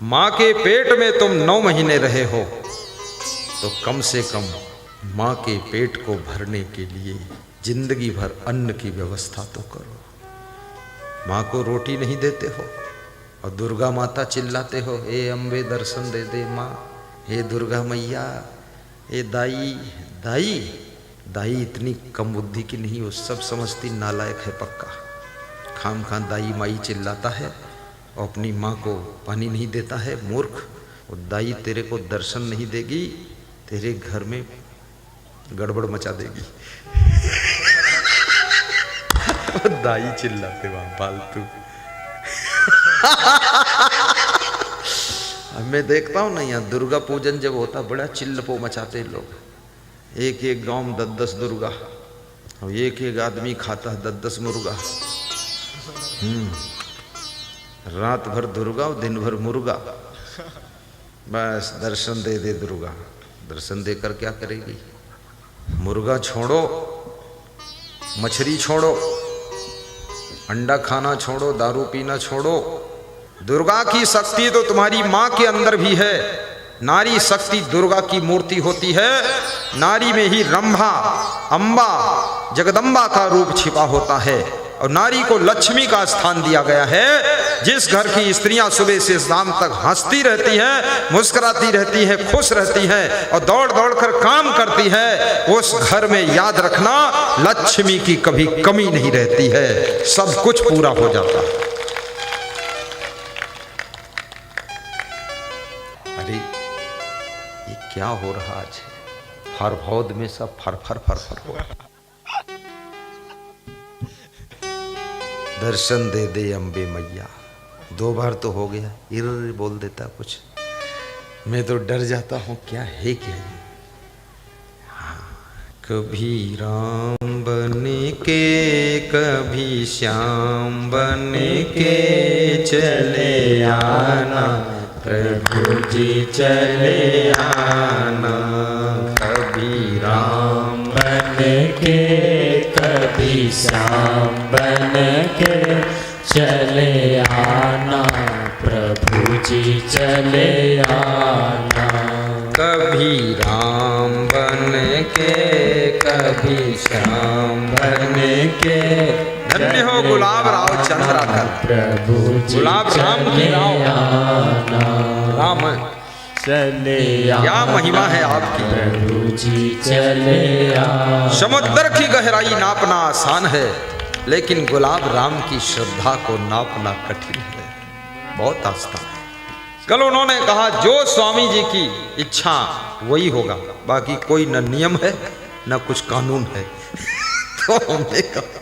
माँ के पेट में तुम 9 महीने रहे हो तो कम से कम माँ के पेट को भरने के लिए जिंदगी भर अन्न की व्यवस्था तो करो। माँ को रोटी नहीं देते हो और दुर्गा माता चिल्लाते हो, हे अम्बे दर्शन दे दे माँ, हे दुर्गा मैया, हे दाई। दाई दाई इतनी कम बुद्धि की नहीं, वो सब समझती नालायक है पक्का। खाम खान दाई माई चिल्लाता है और अपनी माँ को पानी नहीं देता है, मूर्ख। और दाई तेरे को दर्शन नहीं देगी, तेरे घर में गड़बड़ मचा देगी। दाई चिल्लाते वहां फालतू। मैं देखता हूँ ना यहाँ दुर्गा पूजन जब होता बड़ा चिल्लपो मचाते लोग। एक एक गांव में 10-10 दुर्गा और एक एक आदमी खाता 10-10 मुर्गा। रात भर दुर्गा और दिन भर मुर्गा। बस दर्शन दे दे दुर्गा। दर्शन देकर क्या करेगी? मुर्गा छोड़ो, मछली छोड़ो, अंडा खाना छोड़ो, दारू पीना छोड़ो। दुर्गा की शक्ति तो तुम्हारी माँ के अंदर भी है। नारी शक्ति दुर्गा की मूर्ति होती है। नारी में ही रंभा, अंबा, जगदम्बा का रूप छिपा होता है और नारी को लक्ष्मी का स्थान दिया गया है। जिस घर की स्त्रियां सुबह से शाम तक हंसती रहती हैं, मुस्कुराती रहती हैं, खुश रहती हैं और दौड़ दौड़ कर काम करती है, उस घर में याद रखना लक्ष्मी की कभी कमी नहीं रहती है, सब कुछ पूरा हो जाता है। अरे ये क्या हो रहा आज? हर भौद में सब फर फर फर फर हो रहा। दर्शन दे दे अम्बे मैया। 2 बार तो हो गया, इर बोल देता कुछ। मैं तो डर जाता हूँ, क्या है क्या ये? हाँ, कभी राम बने के कभी श्याम बने के चले आना, प्रभु जी चले आना। कभी राम बने के कभी श्याम बने के चले आना, प्रभु जी चले आना। कभी राम बन के कभी श्याम बन के। धन्य हो गुलाब राव चंद्राकर, प्रभु जी गुलाब राम की राव। राम चले क्या महिमा है आपकी। प्रभु जी चले आना। समुद्र की गहराई नापना आसान है, लेकिन गुलाब राम की श्रद्धा को नापना कठिन है, बहुत आसान है। कल उन्होंने कहा जो स्वामी जी की इच्छा वही होगा, बाकी कोई न नियम है न कुछ कानून है। तो हमने कहा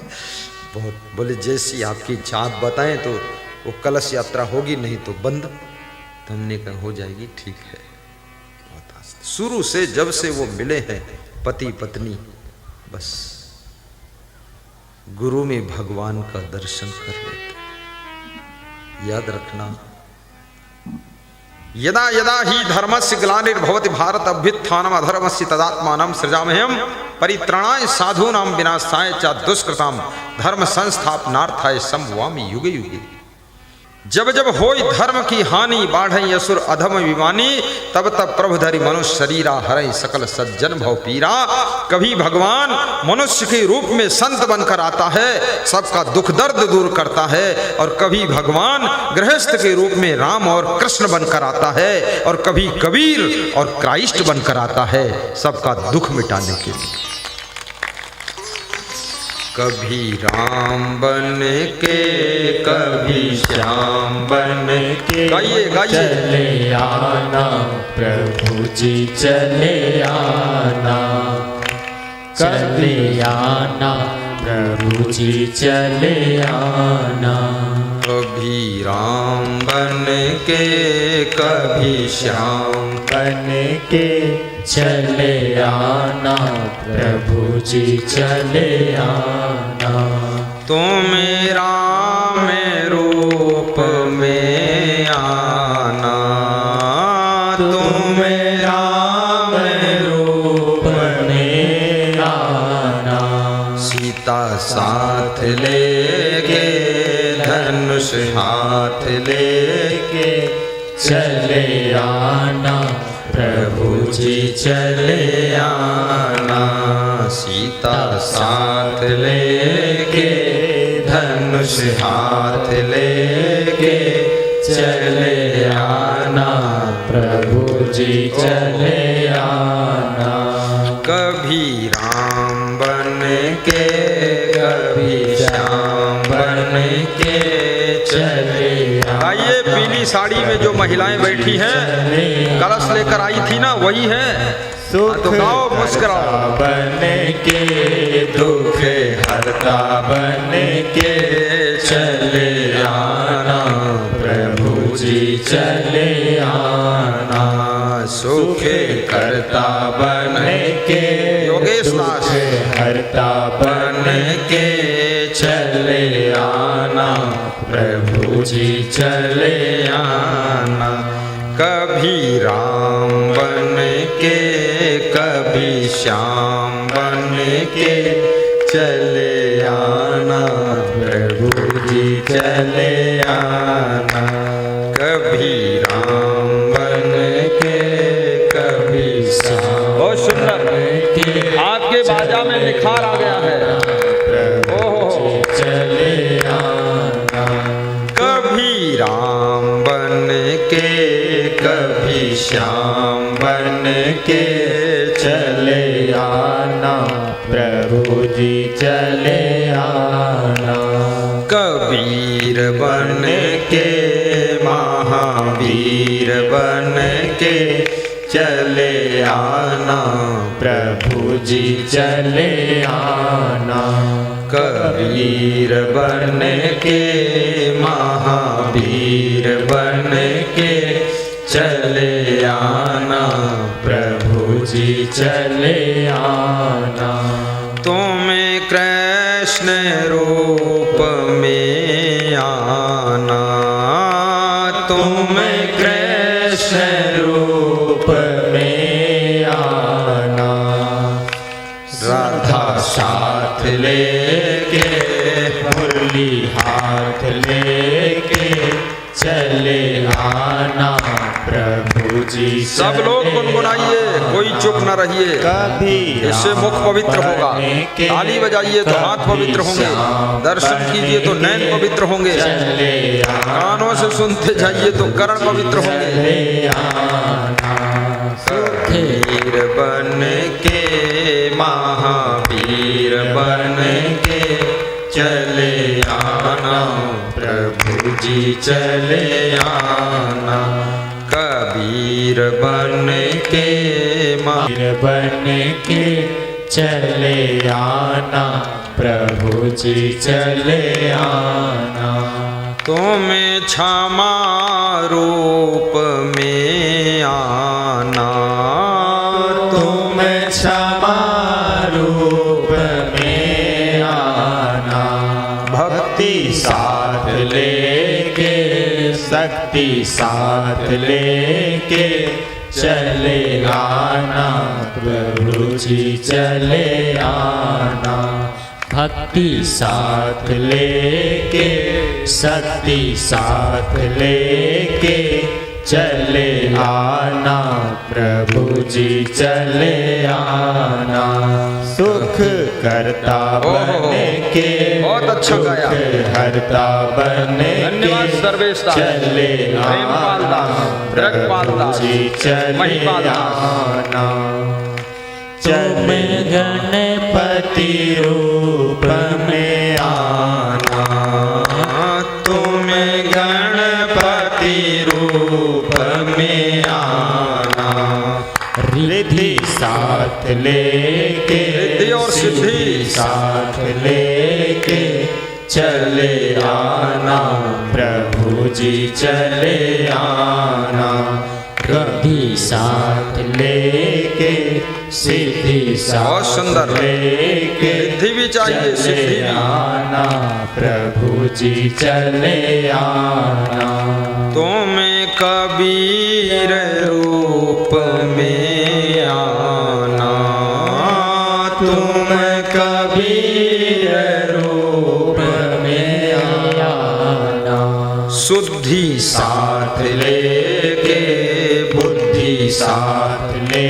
बहुत, बोले जैसी आपकी इच्छा आप बताएं तो वो कलश यात्रा होगी, नहीं तो बंद। तो हमने कहा हो जाएगी, ठीक है। बहुत आसान। शुरू से जब से वो मिले हैं पति पत्नी, बस गुरु में भगवान का दर्शन कर लेते। याद रखना, यदा यदा ही धर्मस्य ग्लानिर्भवति भारत अभ्युत्थानम् अधर्मस्य तदात्मानं सृजाम्यहम् परित्राणाय साधूनां विनाशाय च दुष्कृतां धर्म संस्थापनार्थाय संभवामि युगे युगे। जब जब होई धर्म की हानि, बाढ़ई असुर अधम विमानी, तब तब प्रभु धरि मनुष्य शरीरा, हरई सकल सज्जन भव पीरा। कभी भगवान मनुष्य के रूप में संत बनकर आता है, सबका दुख दर्द दूर करता है, और कभी भगवान गृहस्थ के रूप में राम और कृष्ण बनकर आता है, और कभी कबीर और क्राइस्ट बनकर आता है, सबका दुख मिटाने के लिए। कभी राम बन के कभी श्याम बन के। गाइए गाइए। चले आना प्रभु जी चले आना, चले आना प्रभु जी चले आना। कभी राम बन के कभी श्याम बन के चले आना, प्रभु जी चले आना। तुम राम रूप में आना, तुम राम रूप में आना। सीता साथ लेके धनुष हाथ लेके चले आना प्रभु जी चले आना। सीता साथ लेके धनुष हाथ लेके चले आना प्रभु जी चले आना। कभी राम बन के कभी श्याम बन के चले आइए। पीली साड़ी में जो महिलाएं बैठी हैं कलश लेकर आई थी ना, वही है। सुख तो गाओ, मुस्कुराओ। बन के दुख हरता बन के चले आना प्रभु जी चले आना। सुख करता बन के योगेश दुख दास हरता बन के चले आना प्रभु जी चले आना। कभी राम बन के कभी श्याम बन के चले आना प्रभु जी चले आना। कभी राम बन के कभी श्याम। बहुत सुंदर, आपके बाजा में निखार आ गया है। प्रभु जी चले आना। कभी राम बन के कभी श्याम बन के चले आना प्रभु जी चले आना। कबीर बन के महावीर बन के चले आना प्रभु जी चले आना। कबीर बन के महावीर बन के चले आना प्रभु जी चले आना। तुम्हें कृष्ण रूप में आना। तुम्हें कृष्ण रूप में आना। राधा साथ लेके मुरली हाथ लेके चले आना प्रभु जी। सब लोग गुनगुनाइए, कोई चुप न रहिए। कभी इससे मुख पवित्र होगा। ताली बजाइए तो हाथ पवित्र होंगे। दर्शन कीजिए तो नैन पवित्र होंगे। कानों से सुनते जाइए तो कर्ण पवित्र होंगे। कबीर बन के महावीर बन के चले आना प्रभु जी चले आना। कबीर बन के महावीर बन के चले आना प्रभु जी चले आना। तुम्हें क्षमा रूप में आना। तुम क्षमा रूप में आना। भक्ति साथ लेके शक्ति साथ लेके चले आना प्रभु जी चले आना। भक्ति साथ लेके शक्ति साथ लेके चले आना प्रभु जी चले आना। सुख करता बने के बहुत अच्छा गाया। हरता बने धन्यवाद सर्वेश दास, चले प्रेमपाल दास, जगपाल दास, जी चले महिपाल दास। आना। चले गणपति रूप में आना। तुम्हें गणपति रूप में आना। रिद्धि साथ लेके रिद्धि और सिद्धि साथ लेके चले आना प्रभु जी चले आना। रिद्धि साथ लेके सिद्धि बहुत सुंदर। साथ लेके रिद्धि भी चाहिए, सिद्धि भी। आना प्रभु जी चले आना। तुम्हें कबीर रूप में आना। तुम कबीर रूप में आना। शुद्धि साथ लेके साथ ले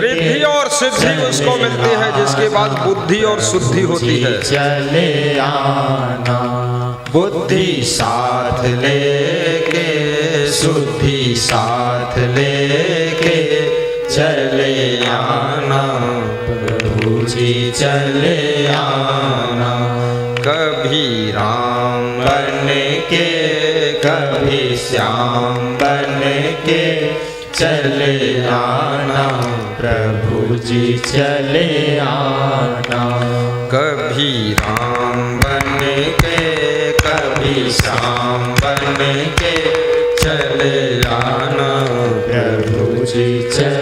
रिद्धि और सिद्धि उसको मिलती है जिसके बाद बुद्धि और शुद्धि होती है। चले आना बुद्धि साथ लेके शुद्धि साथ लेके चले आना प्रभु जी चले आना। कभी राम बन के कभी श्याम बन के चले आना प्रभु जी चले आना। कभी राम बन के कभी श्याम बन के चले आना प्रभु जी चले